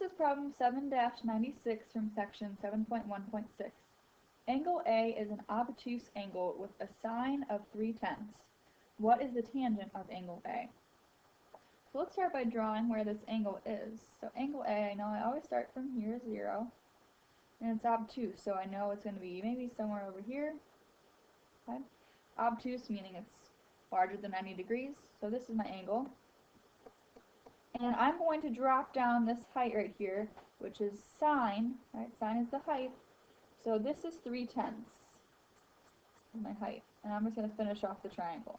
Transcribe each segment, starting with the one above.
is problem 7-96 from section 7.1.6. Angle A is an obtuse angle with a sine of 3/10. What is the tangent of angle A? So let's start by drawing where this angle is. So angle A, I know I always start from here, 0, and it's obtuse, so I know it's going to be maybe somewhere over here. Okay? Obtuse meaning it's larger than 90 degrees, so this is my angle. And I'm going to drop down this height right here, which is sine, right? Sine is the height. So this is 3/10, my height. And I'm just going to finish off the triangle.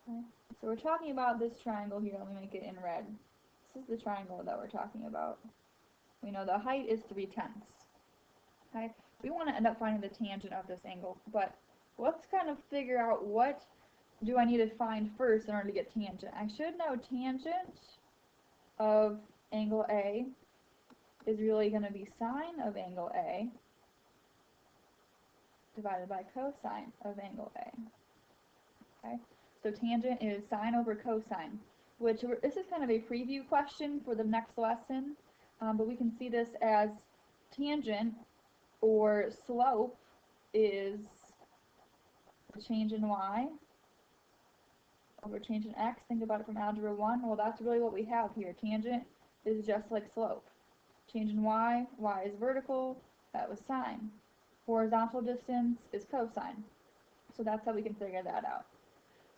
Okay. So we're talking about this triangle here. Let me make it in red. This is the triangle that we're talking about. We know the height is 3/10. Okay. We want to end up finding the tangent of this angle, but let's kind of figure out what do I need to find first in order to get tangent. I should know tangent of angle A is really going to be sine of angle A divided by cosine of angle A. Okay, so tangent is sine over cosine, which this is kind of a preview question for the next lesson, but we can see this as tangent or slope is the change in y over change in x. Think about it from algebra 1. Well, that's really what we have here. Tangent is just like slope. Change in y, y is vertical, that was sine. Horizontal distance is cosine. So that's how we can figure that out.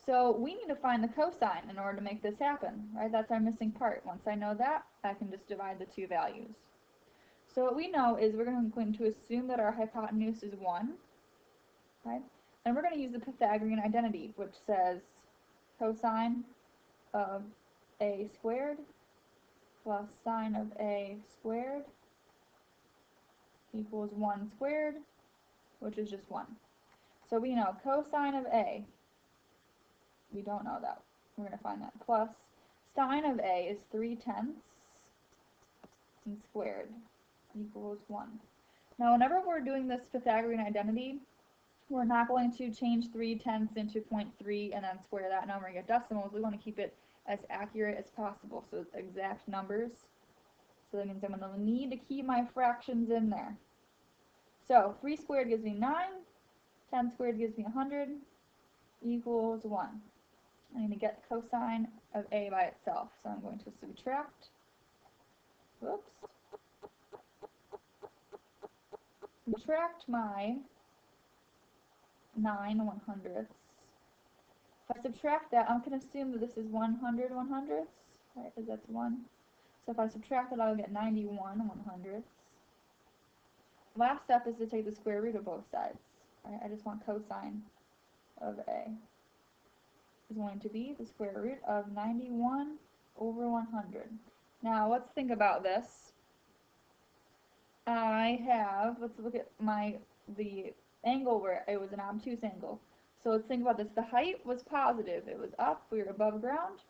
So we need to find the cosine in order to make this happen, right? That's our missing part. Once I know that, I can just divide the two values. So what we know is we're going to assume that our hypotenuse is 1, right? And we're going to use the Pythagorean identity, which says cosine of a squared plus sine of a squared equals 1 squared, which is just 1. So we know cosine of A, we don't know that. We're going to find that. Plus sine of A is 3/10 and squared equals 1. Now whenever we're doing this Pythagorean identity, we're not going to change 3/10 into 0.3 and then square that number and get decimals. We want to keep it as accurate as possible, so it's exact numbers. So that means I'm going to need to keep my fractions in there. So 3 squared gives me 9, 10 squared gives me 100, equals 1. I need to get cosine of A by itself, so I'm going to subtract, subtract my 9 100ths. If I subtract that, I'm going to assume that this is 100 100ths, right, because that's 1. So if I subtract it, I'll get 91 100ths. Last step is to take the square root of both sides. Right? I just want cosine of A is going to be the square root of 91 over 100. Now let's think about this. Let's look at the angle where it was an obtuse angle. So let's think about this. The height was positive. It was up. We were above ground.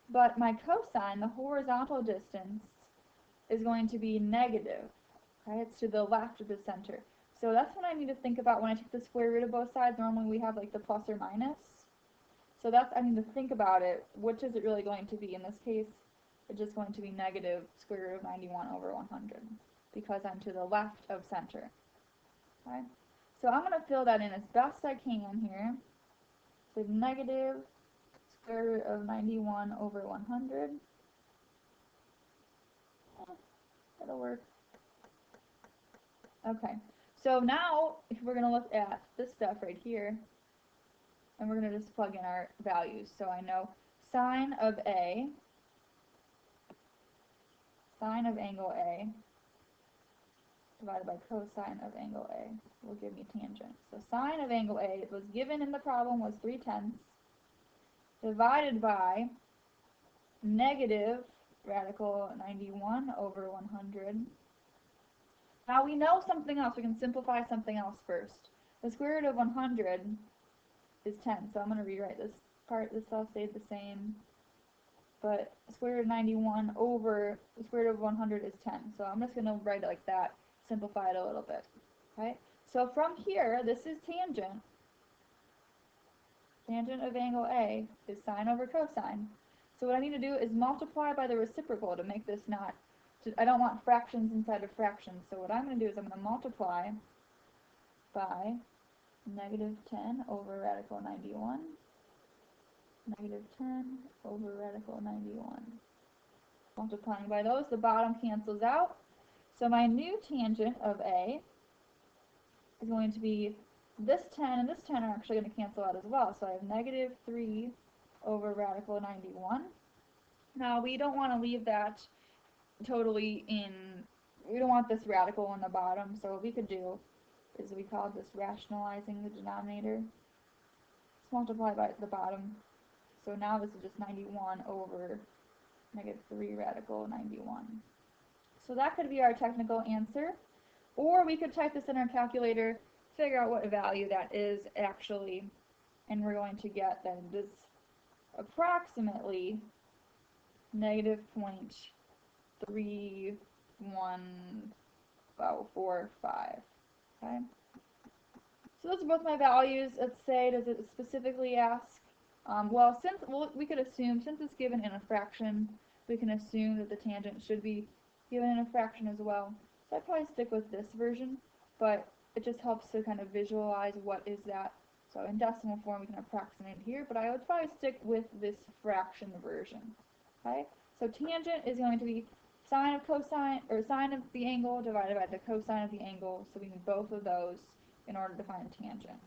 But my cosine, the horizontal distance, is going to be negative. Okay? It's to the left of the center. So that's what I need to think about when I take the square root of both sides. Normally we have like the plus or minus. So I need to think about it. Which is it really going to be? In this case, it's just going to be negative square root of 91 over 100 because I'm to the left of center. Okay? So I'm going to fill that in as best I can here. So negative square root of 91 over 100. That'll work. Okay, so now if we're going to look at this stuff right here, and we're going to just plug in our values. So I know sine of angle A divided by cosine of angle A will give me tangent. So sine of angle A was given in the problem was 3/10 divided by negative radical 91 over 100. Now we know something else. We can simplify something else first. The square root of 100 is 10, so I'm going to rewrite this part. This all stayed the same. But square root of 91 over the square root of 100 is 10. So I'm just going to write it like that, simplify it a little bit. Okay? So from here, this is tangent. Tangent of angle A is sine over cosine. So what I need to do is multiply by the reciprocal to make this not I don't want fractions inside of fractions, so what I'm going to do is I'm going to multiply by negative 10 over radical 91, negative 10 over radical 91. Multiplying by those, the bottom cancels out, so my new tangent of A is going to be this 10 and this 10 are actually going to cancel out as well, so I have negative 3 over radical 91. Now we don't want to leave that totally in, we don't want this radical on the bottom, so what we could do is we call this rationalizing the denominator. Let's multiply by the bottom. So now this is just 91 over negative 3 radical 91. So that could be our technical answer. Or we could type this in our calculator, figure out what value that is actually, and we're going to get that it is approximately negative 0.3145. Okay? So those are both my values. Let's say, does it specifically ask? Well, we could assume, since it's given in a fraction, we can assume that the tangent should be given in a fraction as well. So I'd probably stick with this version, but it just helps to kind of visualize what is that. So in decimal form, we can approximate here, but I would probably stick with this fraction version. Okay? So tangent is going to be sine of cosine, or sine of the angle divided by the cosine of the angle, so we need both of those in order to find tangent.